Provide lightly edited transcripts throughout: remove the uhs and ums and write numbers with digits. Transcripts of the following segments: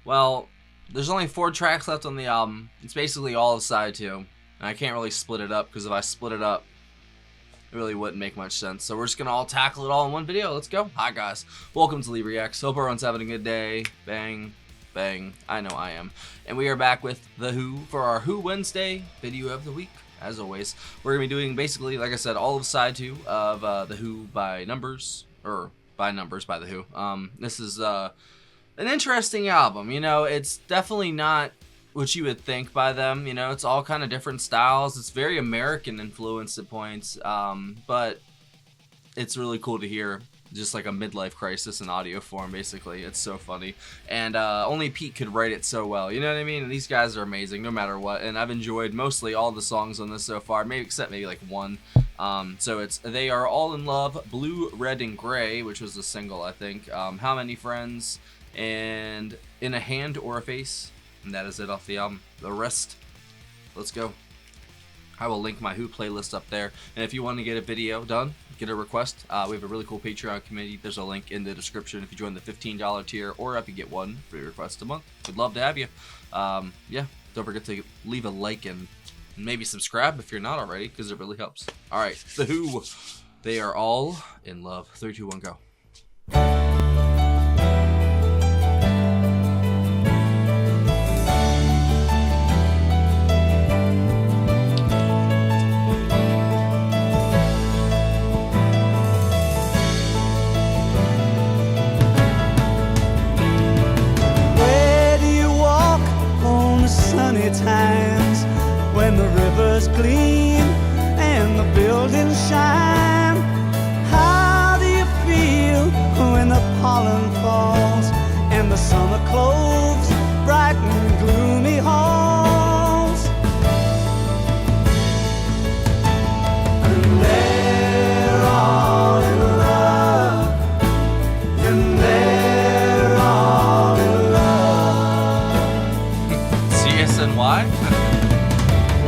Well, there's only 4 tracks left on the album. It's basically all of side 2. And I can't really split it up, because if I split it up, it really wouldn't make much sense. So we're just going to all tackle it all in one video. Let's go. Hi, guys. Welcome to Lee Reacts. Hope everyone's having a good day. Bang. Bang. I know I am. And we are back with The Who for our Who Wednesday video of the week. As always, we're going to be doing basically, like I said, all of side 2 of The Who by numbers. Or by numbers by The Who. This is an interesting album. You know, it's definitely not what you would think by them. You know, it's all kind of different styles. It's very American influenced at points, but it's really cool to hear just like a midlife crisis in audio form. Basically, it's so funny, and only Pete could write it so well. You know what I mean? And these guys are amazing no matter what, and I've enjoyed mostly all the songs on this so far, maybe except maybe like one. So it's They Are All in Love, Blue, Red, and Gray, which was a single, I think. How Many Friends, and In a Hand or a Face. And that is it off the album. The rest, let's go. I will link my Who playlist up there. And if you want to get a video done, get a request, we have a really cool Patreon community. There's a link in the description if you join the $15 tier, or if you get one free request a month. We'd love to have you. Yeah, don't forget to leave a like and maybe subscribe if you're not already, because it really helps. Alright, The Who. They Are All in Love. 3, 2, 1, go. Times when the rivers gleam and the buildings shine. How do you feel when the pollen falls and the summer clothes brighten gloomy halls? And they're all in love, and they're all in love. CSNY?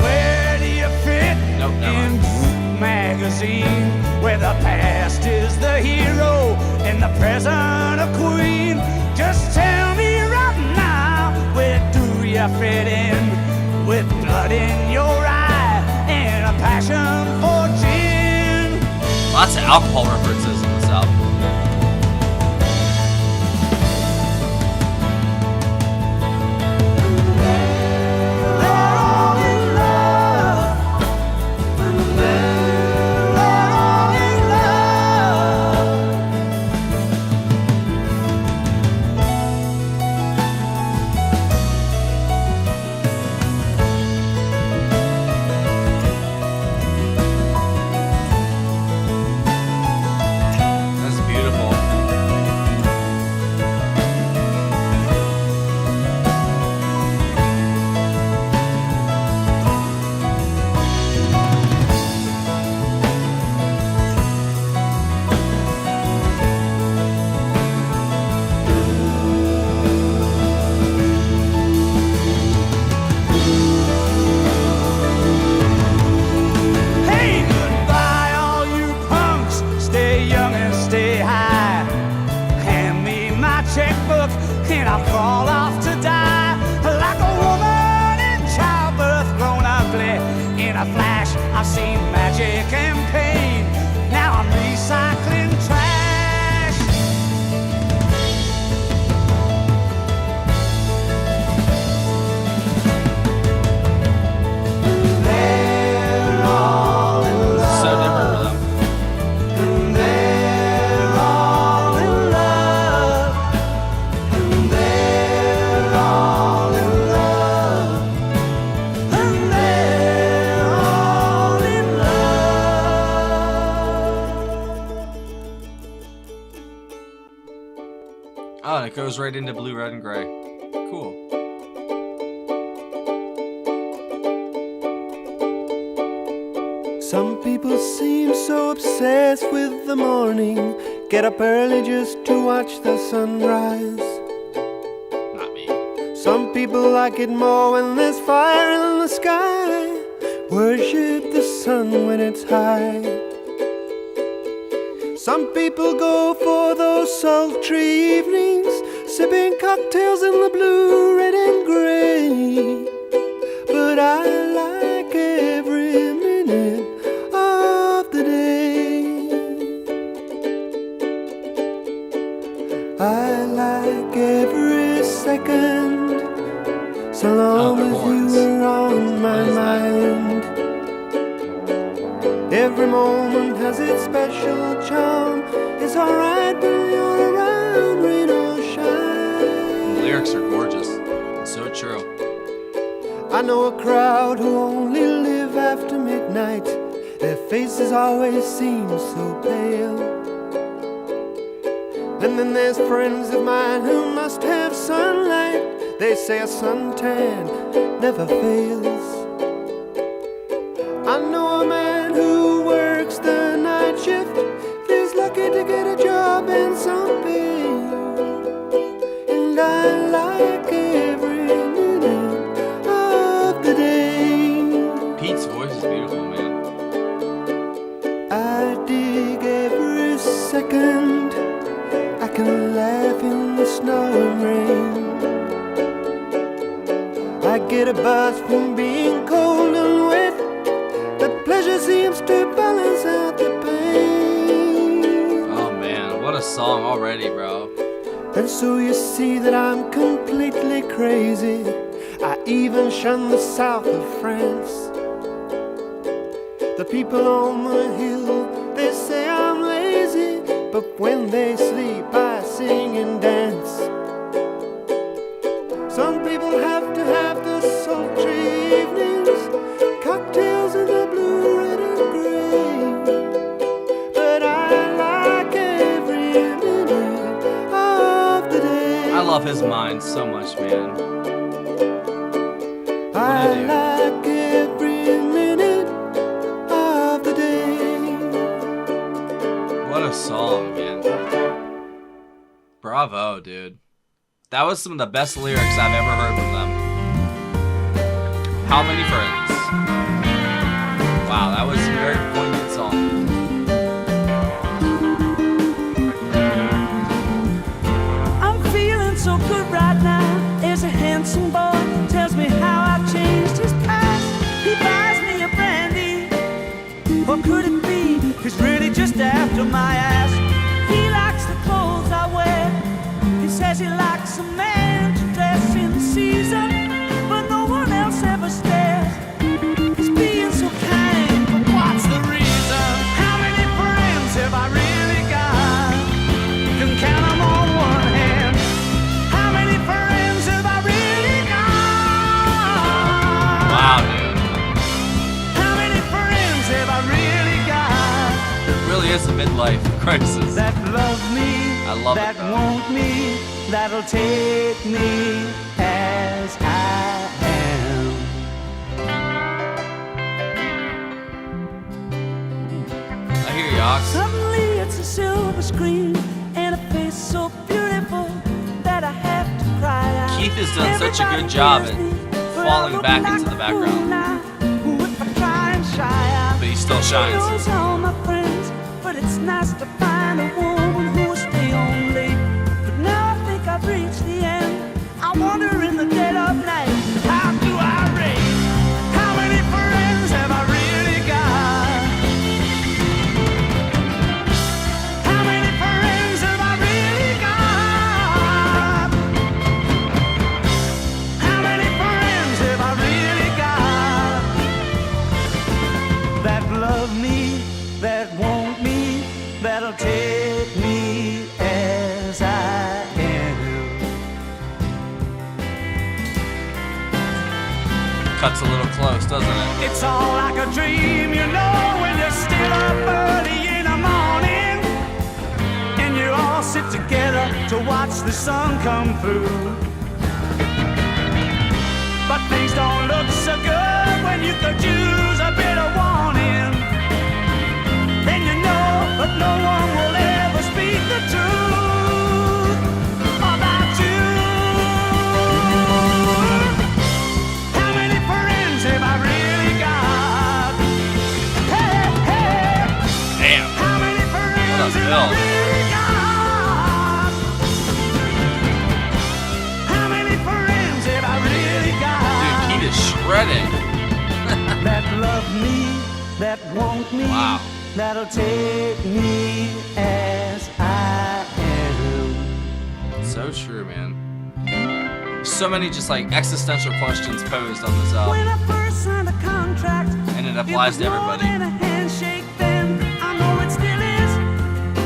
Where do you fit Nope, never in mind. magazine, where the past is the hero and the present a queen? Just tell me right now, where do you fit in? With blood in your eye and a passion for gin. Lots of alcohol references in this album. Checkbook and I'll crawl off to die like a woman in childbirth, grown ugly in a flash. I've seen magic and pain. Now I'm recycling trash. They're all in love. So different for them. Oh, and it goes right into Blue, Red, and Gray. Cool. Some people seem so obsessed with the morning, get up early just to watch the sunrise. Not me. Some people like it more when there's fire in the sky, worship the sun when it's high. Some people go for those sultry evenings, sipping cocktails in the blue, red and gray. But I like every minute of the day. I like every second, so long as you are on my mind. Every moment has its special charm. It's alright when you're around, rain or shine. The lyrics are gorgeous. It's so true. I know a crowd who only live after midnight. Their faces always seem so pale. And then there's friends of mine who must have sunlight. They say a suntan never fails. I know a man who works the night shift. He's lucky to get a job and some pay. And I like every minute of the day. Pete's voice is beautiful, man. I dig every second. I can laugh in the snow and rain. I get a buzz from being cold and wet. The pleasure seems to balance out the pain. Oh man, what a song already, bro. And so you see that I'm completely crazy. I even shun the south of France. The people on the hill, they say I'm lazy, but when they sleep I sing and dance. Some people have to have the sultry evenings, cocktails in the blue, red and gray. But I like every minute of the day. I love his mind so much, man. I like every minute of the day. What a song, man. Bravo, dude. That was some of the best lyrics I've ever heard from them. How many friends? Wow, that was a very poignant song. I'm feeling so good right now. There's a handsome boy, tells me how I've changed his past. He buys me a brandy. What could it be? He's really just after my ass. He likes the clothes I wear. He says he likes a man to dress in season, but no one else ever stares. He's being so kind, but what's the reason? How many friends have I really got? Can count them on one hand. How many friends have I really got? Wow, dude. How many friends have I really got? It really is a midlife crisis. That love me, I love that it, though. want me, that'll take me as I am. I hear you, Ox. Suddenly it's a silver screen and a face so beautiful that I have to cry out. Keith has done such a good job at falling back into the background. But he still shines. She knows all my friends, but it's nice to find a woman who will stay on late. But now I think I've reached the end. I wonder in the dead of night, how do I rate? How many friends have I really got? How many friends have I really got? How many friends have I really got? That love me, that want me, that'll take me as I am. Cuts a little close, doesn't it? It's all like a dream, you know, when you're still up early in the morning and you all sit together to watch the sun come through. But things don't look so good when you could use a bit of warning. Then you know that no one will ever speak the truth about you. How many friends have I really got? Hey, hey. Damn. How many friends What a have I build. really got? already. That love me, that want me, Wow. that'll take me as I am. So true, man. So many just like existential questions posed on this When album, I first signed a contract, and it applies to it was more everybody. than a handshake then. I know it still is,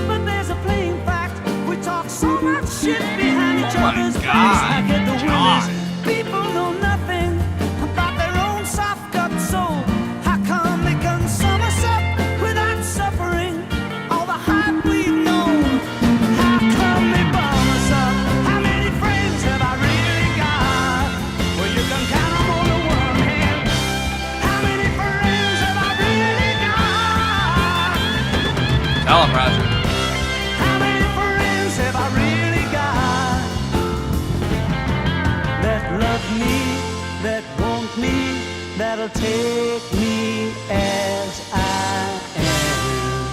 but there's a plain fact. We talk so much shit behind each Oh my other's God, face. I get the John. willies. People know nothing about their own soft-cut soul. How come they can sum us up without suffering all the hype we've known? How come they bum us up? How many friends have I really got? Well, you can count them on the one hand. How many friends have I really got? Tell him, Roger. How many friends have I really got? That love me, that want me, that'll take me as I am.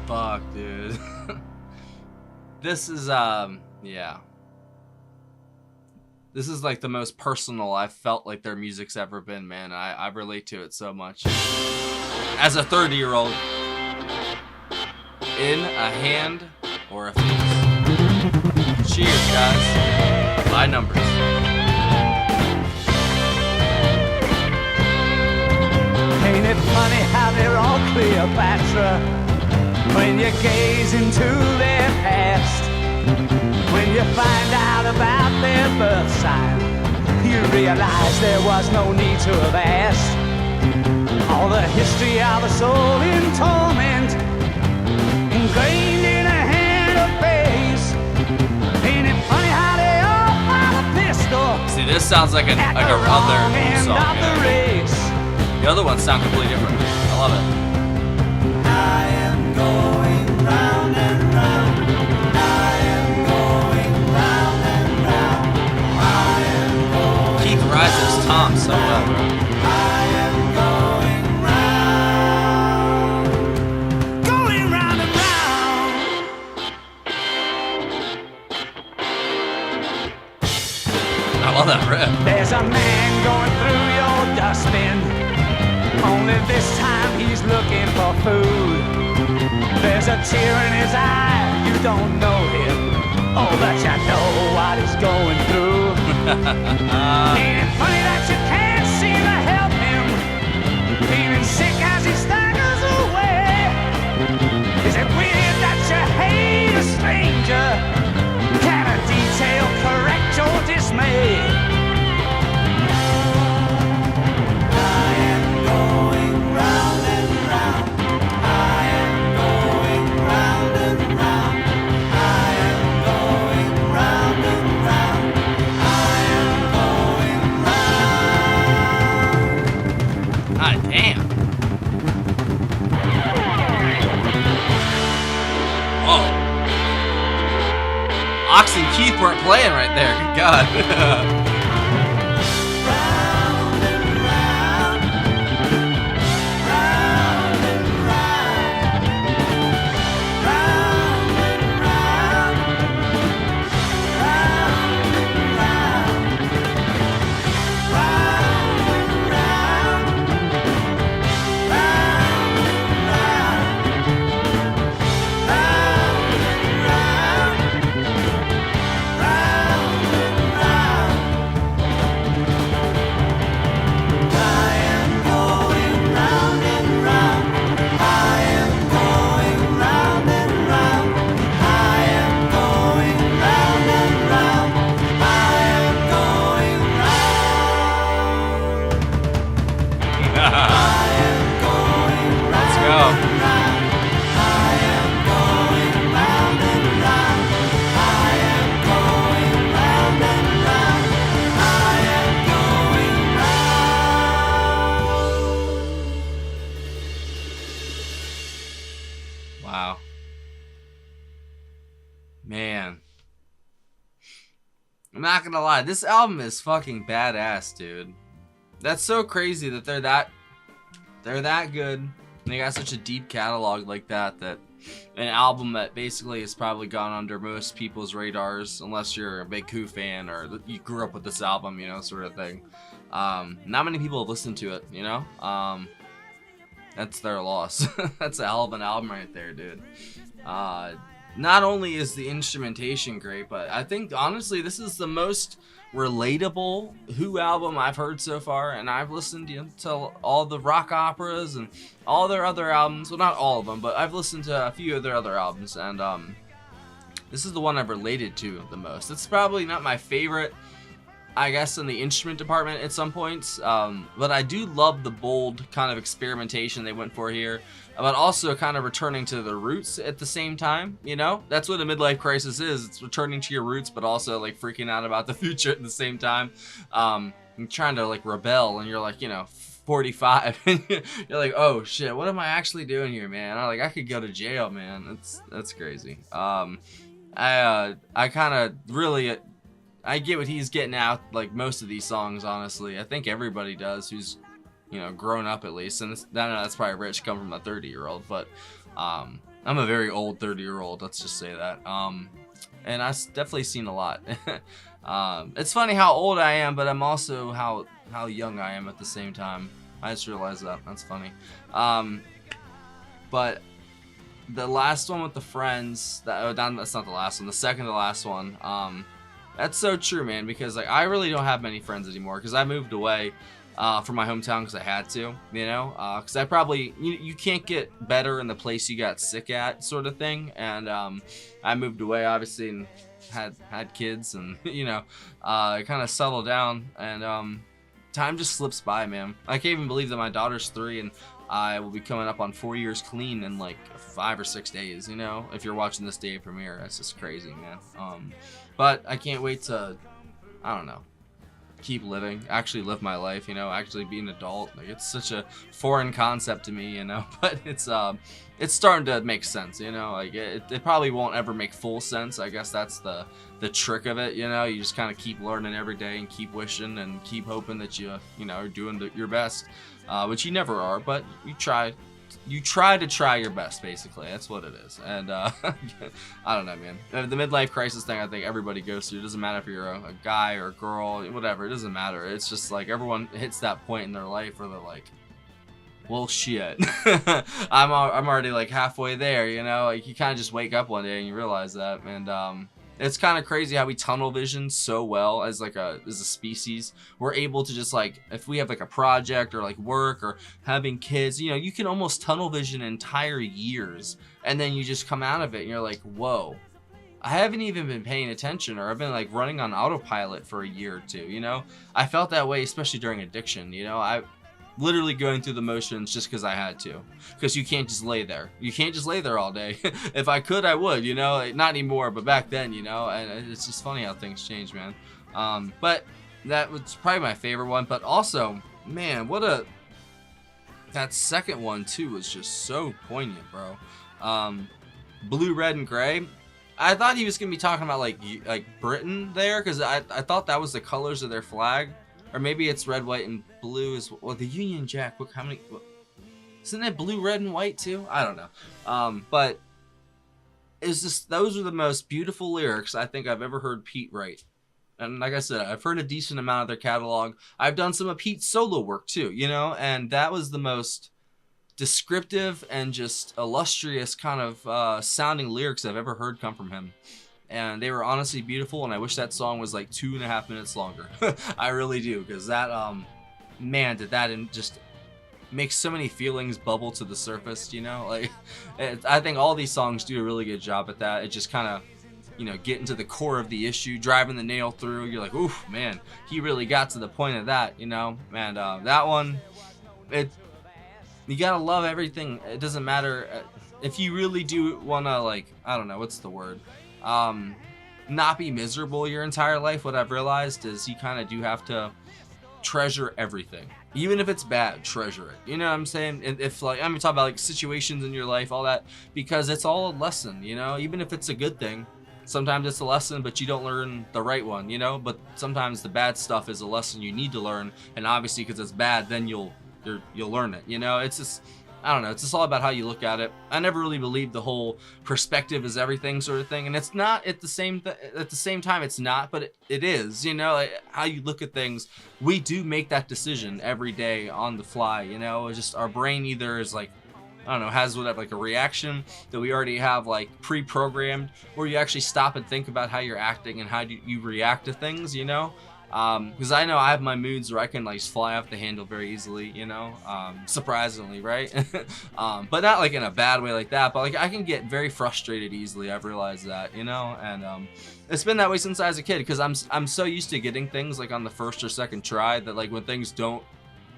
Fuck, dude. This is, yeah. This is like the most personal I've felt like their music's ever been, man. I relate to it so much. As a 30-year-old. In a hand or a face. Cheers, guys. By numbers. Ain't it funny how they're all Cleopatra when you gaze into their past? When you find out about their birth sign, you realize there was no need to have asked. All the history of a soul in torment, ingrained in a hand or face. Ain't it funny how they all fire a pistol? See, this sounds like a At the other wrong end song. of the race. The other ones sound completely different. I love it. I am going round and round. I am going round and round. I am going. Keith rises Tom so well, bro. I am going round and round. I love that riff. There's a man going through your dustbin. Only this time he's looking for food. There's a tear in his eye. You don't know him. Oh, but you know what he's going through. Ain't it funny that you can't seem to help him? Feeling sick as he staggers away. Is it weird that you hate a stranger? Can a detail correct your dismay? I am going round and round. I am going round and round. I am going round and round. I am going round. God damn. Oh. Ox and Keith weren't playing right there. Good God. Round and round. Round and round. Round and round. Round and round. Round and round. Round and Let's go. Wow. Man. I'm not gonna lie, this album is fucking badass, dude. That's so crazy that they're that good. And they got such a deep catalog like that an album that basically has probably gone under most people's radars, unless you're a big Who fan or you grew up with this album, you know, sort of thing. Not many people have listened to it, you know. That's their loss. That's a hell of an album right there, dude. Not only is the instrumentation great, but I think honestly this is the most relatable Who album I've heard so far, and I've listened, you know, to all the rock operas and all their other albums. Well, not all of them, but I've listened to a few of their other albums, and this is the one I've related to the most. It's probably not my favorite, I guess, in the instrument department at some points, but I do love the bold kind of experimentation they went for here, but also kind of returning to the roots at the same time, you know? That's what a midlife crisis is. It's returning to your roots, but also like freaking out about the future at the same time. You're trying to like rebel, and you're like, you know, 45, and you're like, oh shit, what am I actually doing here, man? I could go to jail, man. That's crazy. I kind of really, I get what he's getting out, like most of these songs, honestly. I think everybody does who's, you know, grown up at least. And I know that's probably rich coming from a 30-year-old, but I'm a very old 30-year-old, let's just say that. And I've definitely seen a lot. It's funny how old I am, but I'm also how young I am at the same time. I just realized that. That's funny. But the last one with the friends, that's not the last one, the second to last one, that's so true, man, because like I really don't have many friends anymore because I moved away from my hometown because I had to, you know, because I probably, you can't get better in the place you got sick at, sort of thing. And I moved away, obviously, and had kids, and you know, I kind of settled down, and time just slips by, man. I can't even believe that my daughter's 3 and I will be coming up on 4 years clean in like 5 or 6 days, you know, if you're watching this day premiere. That's just crazy, man. But I can't wait to, I don't know, keep living, actually live my life, you know, actually be an adult. Like, it's such a foreign concept to me, you know, but it's starting to make sense, you know. Like it probably won't ever make full sense. I guess that's the trick of it, you know. You just kind of keep learning every day and keep wishing and keep hoping that you know, are doing your best, which you never are, but you try to try your best, basically. That's what it is. And I don't know, man. The midlife crisis thing, I think everybody goes through. It doesn't matter if you're a guy or a girl, whatever. It doesn't matter. It's just like everyone hits that point in their life where they're like, well, shit. I'm already like halfway there, you know. Like you kind of just wake up one day and you realize that. And it's kind of crazy how we tunnel vision so well as a species. We're able to just like, if we have like a project or like work or having kids, you know, you can almost tunnel vision entire years, and then you just come out of it and you're like, whoa, I haven't even been paying attention, or I've been like running on autopilot for a year or two, you know. I felt that way, especially during addiction, you know. I literally going through the motions just because I had to, because you can't just lay there. You can't just lay there all day. If I could, I would, you know. Not anymore, but back then, you know. And it's just funny how things change, man. But that was probably my favorite one. But also, man, that second one too was just so poignant, bro. Blue, red, and gray. I thought he was gonna be talking about like Britain there, because I thought that was the colors of their flag. Or maybe it's red, white, and blue is well, the Union Jack. Look how many. Isn't it blue, red, and white too? I don't know. But it's just, those are the most beautiful lyrics I think I've ever heard Pete write. And like I said, I've heard a decent amount of their catalog. I've done some of Pete's solo work too, you know. And that was the most descriptive and just illustrious kind of sounding lyrics I've ever heard come from him. And they were honestly beautiful, and I wish that song was like 2.5 minutes longer. I really do, because that, man, did that just make so many feelings bubble to the surface, you know? Like, I think all these songs do a really good job at that. It just kind of, you know, get into the core of the issue, driving the nail through. You're like, oof, man, he really got to the point of that, you know? And that one, you gotta love everything. It doesn't matter if you really do want to, like, I don't know, what's the word? Not be miserable your entire life. What I've realized is you kind of do have to treasure everything, even if it's bad. Treasure it, you know what I'm saying? And if like I'm talking about like situations in your life, all that, because it's all a lesson, you know. Even if it's a good thing, sometimes it's a lesson, but you don't learn the right one, you know. But sometimes the bad stuff is a lesson you need to learn, and obviously because it's bad, then you'll learn it, you know. It's just, I don't know, it's just all about how you look at it. I never really believed the whole perspective is everything sort of thing, and it's not at the same time. It's not, but it is. You know, like, how you look at things. We do make that decision every day on the fly. You know, it's just our brain either is like, I don't know, has whatever, like a reaction that we already have like pre-programmed, or you actually stop and think about how you're acting and how do you react to things. You know. Because I know I have my moods where I can like fly off the handle very easily, you know, surprisingly, right? But not like in a bad way like that, but like I can get very frustrated easily. I've realized that, you know, and it's been that way since I was a kid, because I'm so used to getting things like on the first or second try that like when things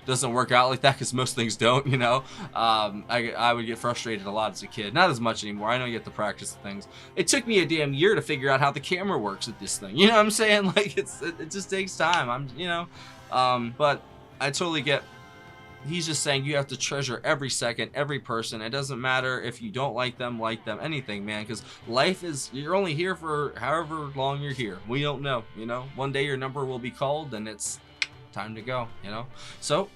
doesn't work out like that, because most things don't, you know. I would get frustrated a lot as a kid, not as much anymore. I know you have to practice things. It took me a damn year to figure out how the camera works with this thing, you know what I'm saying? Like it just takes time. But I totally get, he's just saying you have to treasure every second, every person. It doesn't matter if you don't like them, anything, man, because life is, you're only here for however long you're here. We don't know, you know. One day your number will be called and it's time to go, you know. So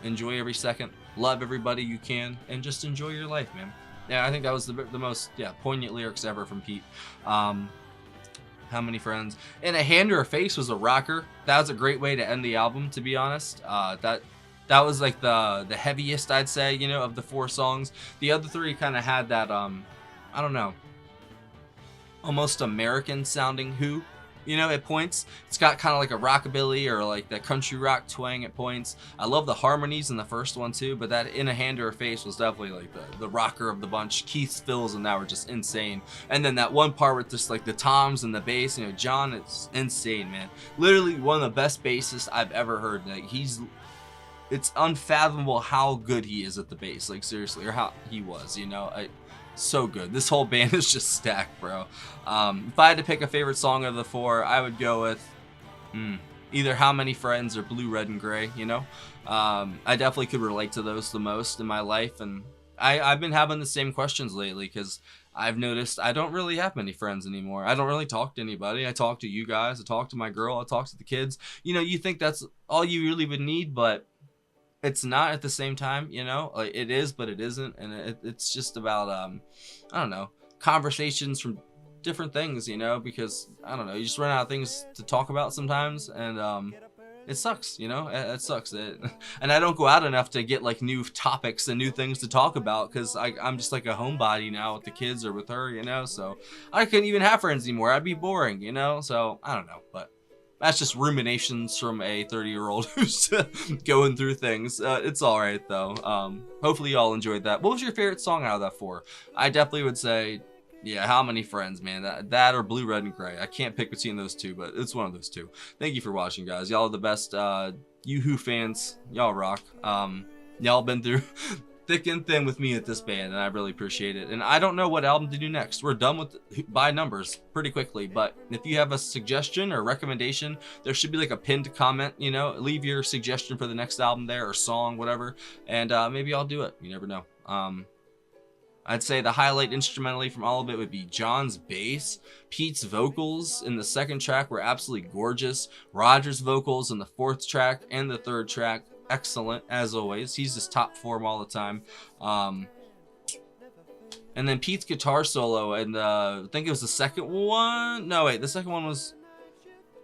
enjoy every second, love everybody you can, and just enjoy your life, man. Yeah, I think that was the most poignant lyrics ever from Pete. How many friends? And A Hand or a Face was a rocker. That was a great way to end the album, to be honest. That was like the heaviest, I'd say, you know, of the 4 songs. The other 3 kind of had that I don't know, almost American sounding Who, you know, at points. It's got kind of like a rockabilly or like the country rock twang at points. I love the harmonies in the first one too, but that In a Hand or a Face was definitely like the rocker of the bunch. Keith's fills and that were just insane. And then that one part with just like the toms and the bass, you know, John, it's insane, man. Literally one of the best bassists I've ever heard. Like it's unfathomable how good he is at the bass, like seriously, or how he was, you know. So good. This whole band is just stacked, bro. If I had to pick a favorite song of the 4, I would go with either How Many Friends or Blue, Red, and Gray, you know. I definitely could relate to those the most in my life, and I've been having the same questions lately, because I've noticed I don't really have many friends anymore. I don't really talk to anybody. I talk to you guys, I talk to my girl, I talk to the kids. You know, you think that's all you really would need, but it's not at the same time, you know. Like it is, but it isn't, and it's just about I don't know, conversations from different things, you know, because I don't know, you just run out of things to talk about sometimes, and it sucks, you know. It sucks. And I don't go out enough to get like new topics and new things to talk about, because I'm just like a homebody now with the kids or with her, you know. So I couldn't even have friends anymore. I'd be boring, you know. So I don't know, but that's just ruminations from a 30-year-old who's going through things. It's all right, though. Hopefully y'all enjoyed that. What was your favorite song out of that 4? I definitely would say, How Many Friends, man. That or Blue, Red, and Gray. I can't pick between those 2, but it's one of those 2. Thank you for watching, guys. Y'all are the best. You Who fans, y'all rock. Y'all been through thick and thin with me at this band, and I really appreciate it. And I don't know what album to do next. We're done with by numbers pretty quickly, but if you have a suggestion or recommendation, there should be like a pinned comment, you know. Leave your suggestion for the next album there, or song, whatever, and maybe I'll do it. You never know. I'd say the highlight instrumentally from all of it would be John's bass. Pete's vocals in the 2nd track were absolutely gorgeous. Roger's vocals in the 4th track and the 3rd track, excellent as always. He's just top form all the time. And then Pete's guitar solo, and I think it was the second one. No, wait, the second one was,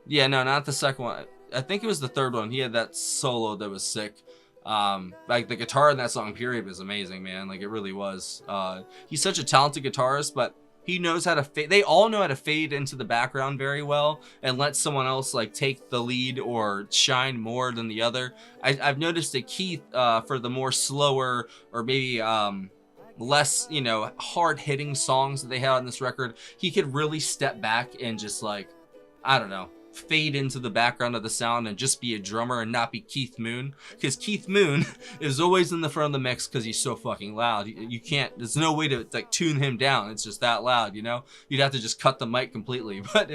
no, not the second one. I think it was the 3rd one. He had that solo that was sick. Like the guitar in that song period was amazing, man. Like it really was. He's such a talented guitarist, but he knows how to fade. They all know how to fade into the background very well and let someone else like take the lead or shine more than the other. I've noticed that Keith, for the more slower or maybe less, you know, hard hitting songs that they had on this record, he could really step back and just like, I don't know, fade into the background of the sound and just be a drummer and not be Keith Moon, because Keith Moon is always in the front of the mix because he's so fucking loud. You can't, there's no way to like tune him down. It's just that loud, you know. You'd have to just cut the mic completely. But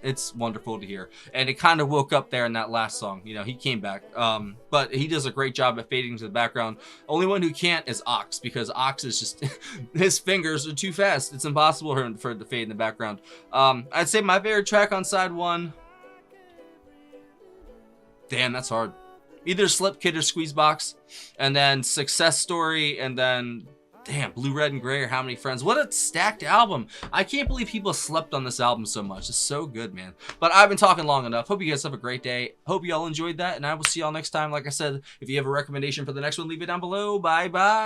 it's wonderful to hear, and it kind of woke up there in that last song. You know, he came back, but he does a great job at fading to the background. Only one who can't is Ox, because Ox is just his fingers are too fast. It's impossible for it to fade in the background. I'd say my favorite track on side 1. Damn, that's hard. either Slip Kid or Squeezebox, and then Success Story, and then damn, Blue, Red, and Gray, or How Many Friends. What a stacked album. I can't believe people slept on this album so much. It's so good, man. But I've been talking long enough. Hope you guys have a great day. Hope you all enjoyed that, and I will see y'all next time. Like I said, if you have a recommendation for the next one, leave it down below. Bye bye.